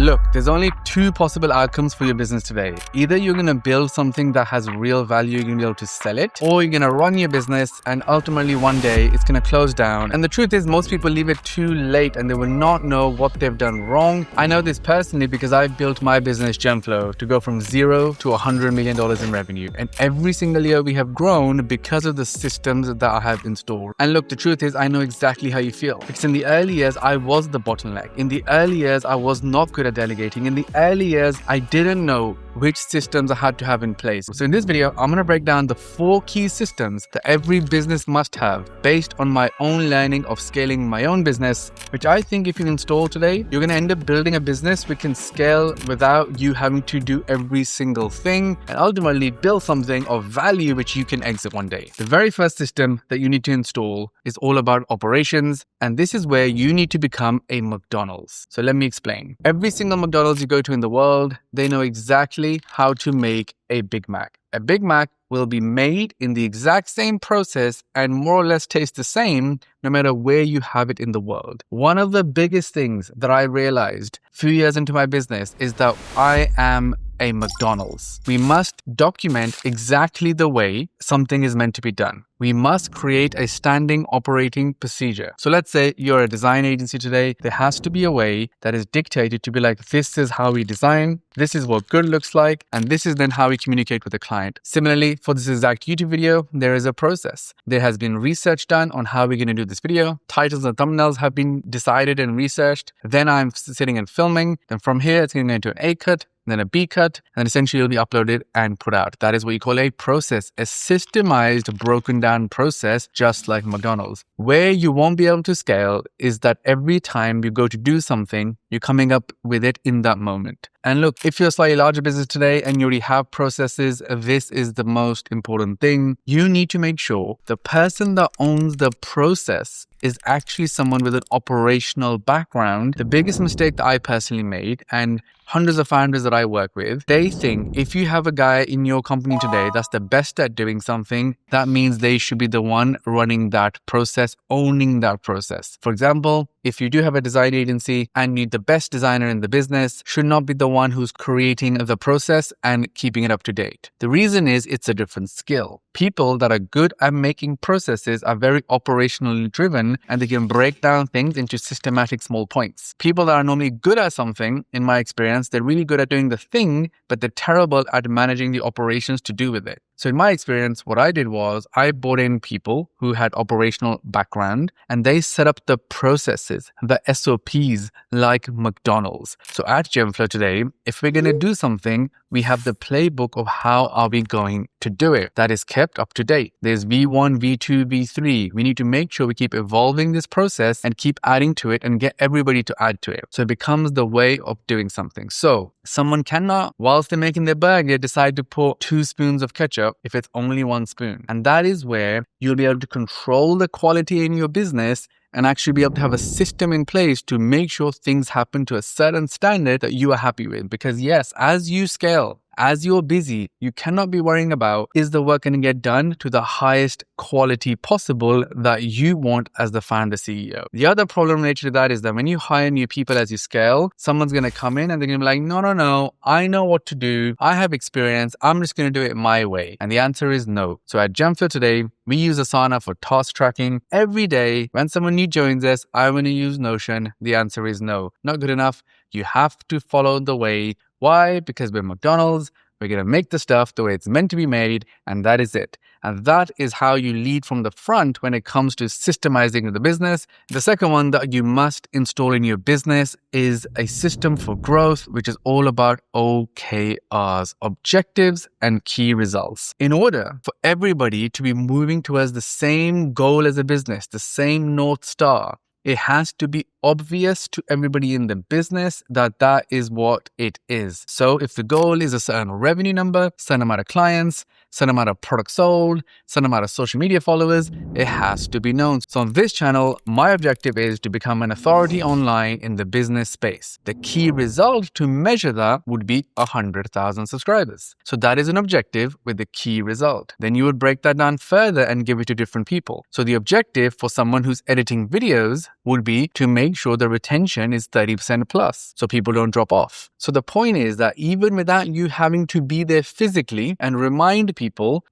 Look, there's only two possible outcomes for your business today. Either you're going to build something that has real value, you're going to be able to sell it, or you're going to run your business and ultimately one day it's going to close down. And the truth is most people leave it too late and they will not know what they've done wrong. I know this personally because I've built my business Gemflow to go from $0 to $100 million in revenue. And every single year we have grown because of the systems that I have installed. And look, the truth is I know exactly how you feel. Because in the early years, I was the bottleneck. In the early years, I was not good at delegating. In the early years, I didn't know which systems I had to have in place. So in this video, I'm going to break down the 4 key systems that every business must have based on my own learning of scaling my own business, which I think if you install today, you're going to end up building a business which can scale without you having to do every single thing and ultimately build something of value which you can exit one day. The very first system that you need to install is all about operations, and this is where you need to become a McDonald's. So let me explain. Every single McDonald's you go to in the world, they know exactly how to make a Big Mac. A Big Mac will be made in the exact same process and more or less taste the same no matter where you have it in the world. One of the biggest things that I realized a few years into my business is that I am a McDonald's. We must document exactly the way something is meant to be done. We must create a standing operating procedure. So let's say you're a design agency today. There has to be a way that is dictated to be like, this is how we design, this is what good looks like, and this is then how we communicate with the client. Similarly, for this exact YouTube video, there is a process. There has been research done on how we're going to do this video. Titles and thumbnails have been decided and researched. Then I'm sitting and filming. Then from here, it's going to go into an A cut, then a B cut, and then essentially it'll be uploaded and put out. That is what you call a process, a systemized, broken down process, just like McDonald's. Where you won't be able to scale is that every time you go to do something, you're coming up with it in that moment. And look, if you're a slightly larger business today and you already have processes, this is the most important thing. You need to make sure the person that owns the process is actually someone with an operational background. The biggest mistake that I personally made, and hundreds of founders that I work with, they think if you have a guy in your company today that's the best at doing something, that means they should be the one running that process, owning that process. For example, if you do have a design agency and need the best designer in the business, should not be the one who's creating the process and keeping it up to date. The reason is it's a different skill. People that are good at making processes are very operationally driven and they can break down things into systematic small points. People that are normally good at something, in my experience, they're really good at doing the thing, but they're terrible at managing the operations to do with it. So in my experience, what I did was I brought in people who had operational background and they set up the processes, the SOPs like McDonald's. So at Gemflow today, if we're going to do something, we have the playbook of how are we going to do it. That is kept up to date. There's V1, V2, V3. We need to make sure we keep evolving this process and keep adding to it and get everybody to add to it. So it becomes the way of doing something. So someone cannot, whilst they're making their burger, decide to put 2 spoons of ketchup if it's only 1 spoon. And that is where you'll be able to control the quality in your business and actually be able to have a system in place to make sure things happen to a certain standard that you are happy with. Because yes, as you scale, as you're busy, you cannot be worrying about, is the work going to get done to the highest quality possible that you want as the founder CEO? The other problem related to that is that when you hire new people as you scale, someone's going to come in and they're going to be like, no, I know what to do. I have experience. I'm just going to do it my way. And the answer is no. So at Gemflow today, we use Asana for task tracking. Every day, when someone new joins us, I want to use Notion. The answer is no. Not good enough. You have to follow the way. Why? Because we're McDonald's. We're going to make the stuff the way it's meant to be made, and that is it. And that is how you lead from the front when it comes to systemizing the business. The second one that you must install in your business is a system for growth, which is all about OKRs, objectives and key results. In order for everybody to be moving towards the same goal as a business, the same North Star, it has to be obvious to everybody in the business that that is what it is. So if the goal is a certain revenue number, certain amount of clients, certain amount of products sold, certain amount of social media followers, it has to be known. So on this channel, my objective is to become an authority online in the business space. The key result to measure that would be 100,000 subscribers. So that is an objective with the key result. Then you would break that down further and give it to different people. So the objective for someone who's editing videos, would be to make sure the retention is 30% plus so people don't drop off. So the point is that even without you having to be there physically and remind people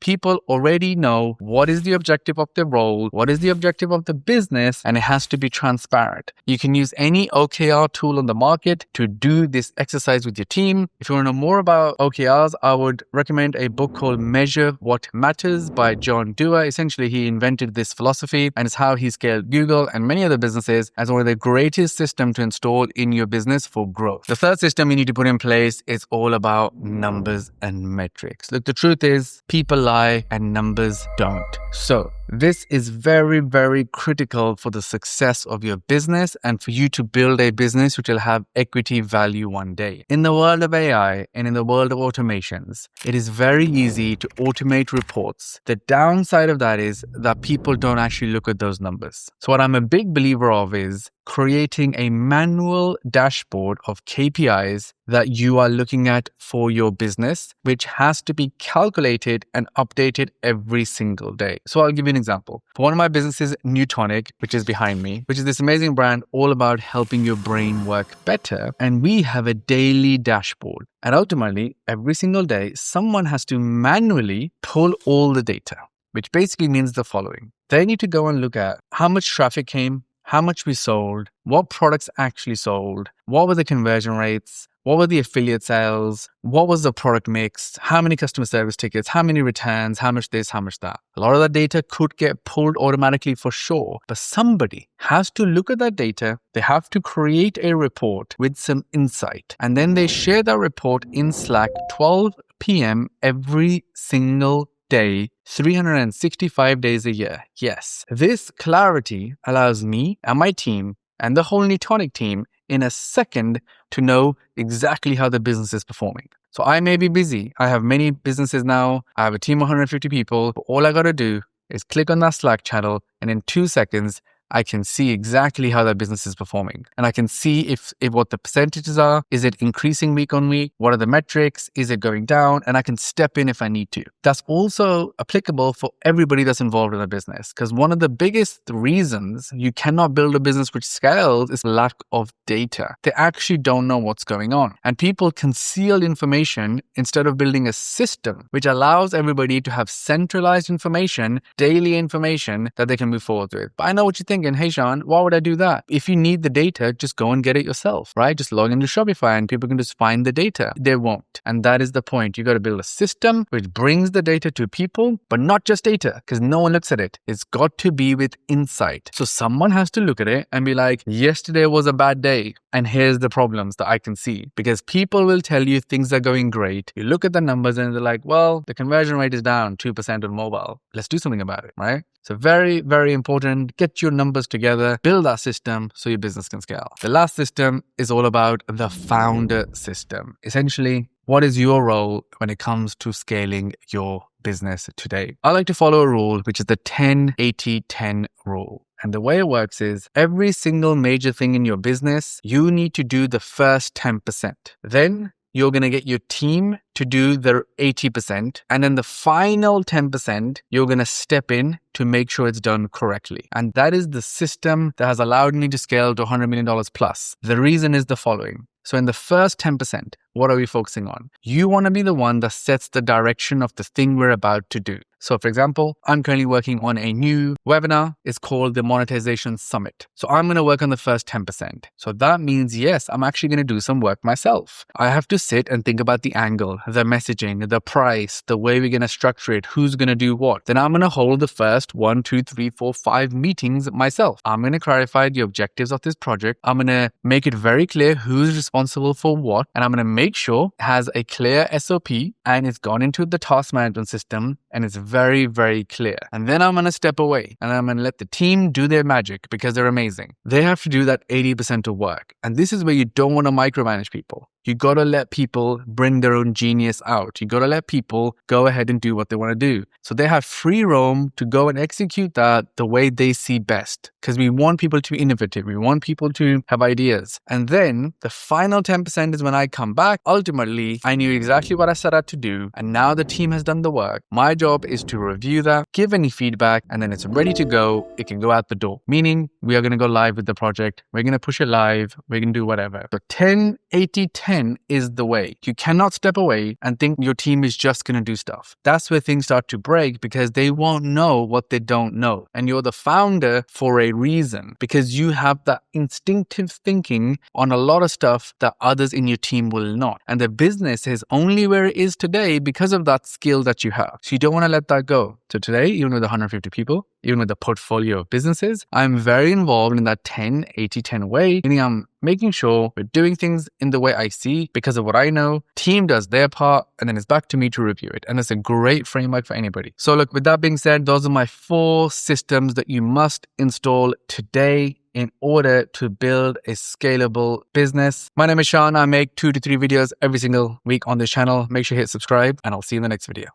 already know what is the objective of the role, what is the objective of the business, and it has to be transparent. You can use any OKR tool on the market to do this exercise with your team. If you want to know more about OKRs, I would recommend a book called Measure What Matters by John Dewar. Essentially, he invented this philosophy and it's how he scaled Google and many other businesses as one of the greatest systems to install in your business for growth. The third system you need to put in place is all about numbers and metrics. Look, the truth is people lie and numbers don't. So this is very, very critical for the success of your business and for you to build a business which will have equity value one day. In the world of AI and in the world of automations, it is very easy to automate reports. The downside of that is that people don't actually look at those numbers. So what I'm a big believer of is creating a manual dashboard of KPIs that you are looking at for your business, which has to be calculated and updated every single day. So I'll give you an example. For one of my businesses, Newtonic, which is behind me, which is this amazing brand all about helping your brain work better. And we have a daily dashboard. And ultimately, every single day, someone has to manually pull all the data, which basically means the following. They need to go and look at how much traffic came, how much we sold, what products actually sold, what were the conversion rates, what were the affiliate sales, what was the product mix, how many customer service tickets, how many returns, how much this, how much that. A lot of that data could get pulled automatically for sure, but somebody has to look at that data. They have to create a report with some insight, and then they share that report in Slack 12 p.m. every single day, 365 days a year. Yes, this clarity allows me and my team and the whole Newtonic team in a second to know exactly how the business is performing. So I may be busy. I have many businesses now. I have a team of 150 people. But all I got to do is click on that Slack channel, and in 2 seconds, I can see exactly how that business is performing. And I can see if what the percentages are. Is it increasing week on week? What are the metrics? Is it going down? And I can step in if I need to. That's also applicable for everybody that's involved in a business. Because one of the biggest reasons you cannot build a business which scales is lack of data. They actually don't know what's going on. And people conceal information instead of building a system which allows everybody to have centralized information, daily information that they can move forward with. But I know what you think. And hey, Shan, why would I do that? If you need the data, just go and get it yourself, right? Just log into Shopify and people can just find the data. They won't. And that is the point. You got to build a system which brings the data to people, but not just data, because no one looks at it. It's got to be with insight. So someone has to look at it and be like, yesterday was a bad day. And here's the problems that I can see. Because people will tell you things are going great. You look at the numbers and they're like, well, the conversion rate is down 2% on mobile. Let's do something about it, right? So very, very important. Get your numbers together, build that system so your business can scale. The last system is all about the founder system. Essentially, what is your role when it comes to scaling your business today? I like to follow a rule, which is the 10-80-10 rule. And the way it works is every single major thing in your business, you need to do the first 10%. Then you're going to get your team to do the 80%. And then the final 10%, you're going to step in to make sure it's done correctly. And that is the system that has allowed me to scale to $100 million plus. The reason is the following. So in the first 10%, what are we focusing on? You want to be the one that sets the direction of the thing we're about to do. So for example, I'm currently working on a new webinar. It's called the Monetization Summit. So I'm going to work on the first 10%. So that means, yes, I'm actually going to do some work myself. I have to sit and think about the angle, the messaging, the price, the way we're going to structure it, who's going to do what. Then I'm going to hold the first 1, 2, 3, 4, 5 meetings myself. I'm going to clarify the objectives of this project. I'm going to make it very clear who's responsible for what. And I'm going to make sure it has a clear SOP and it's gone into the task management system and it's very, very clear. And then I'm going to step away and I'm going to let the team do their magic because they're amazing. They have to do that 80% of work. And this is where you don't want to micromanage people. You got to let people bring their own genius out. You got to let people go ahead and do what they want to do. So they have free roam to go and execute that the way they see best. Because we want people to be innovative. We want people to have ideas. And then the final 10% is when I come back. Ultimately, I knew exactly what I set out to do. And now the team has done the work. My job is to review that, give any feedback, and then it's ready to go. It can go out the door. Meaning we are going to go live with the project. We're going to push it live. We're going to do whatever. So 10, 80, 10 is the way. You cannot step away and think your team is just going to do stuff. That's where things start to break because they won't know what they don't know. And you're the founder for a reason because you have that instinctive thinking on a lot of stuff that others in your team will not. And the business is only where it is today because of that skill that you have. So you don't want to let that go. So today, even with 150 people, even with the portfolio of businesses, I'm very involved in that 10, 80, 10 way, meaning I'm making sure we're doing things in the way I see because of what I know. Team does their part and then it's back to me to review it. And it's a great framework for anybody. So look, with that being said, those are my 4 systems that you must install today in order to build a scalable business. My name is Shan. I make 2 to 3 videos every single week on this channel. Make sure you hit subscribe and I'll see you in the next video.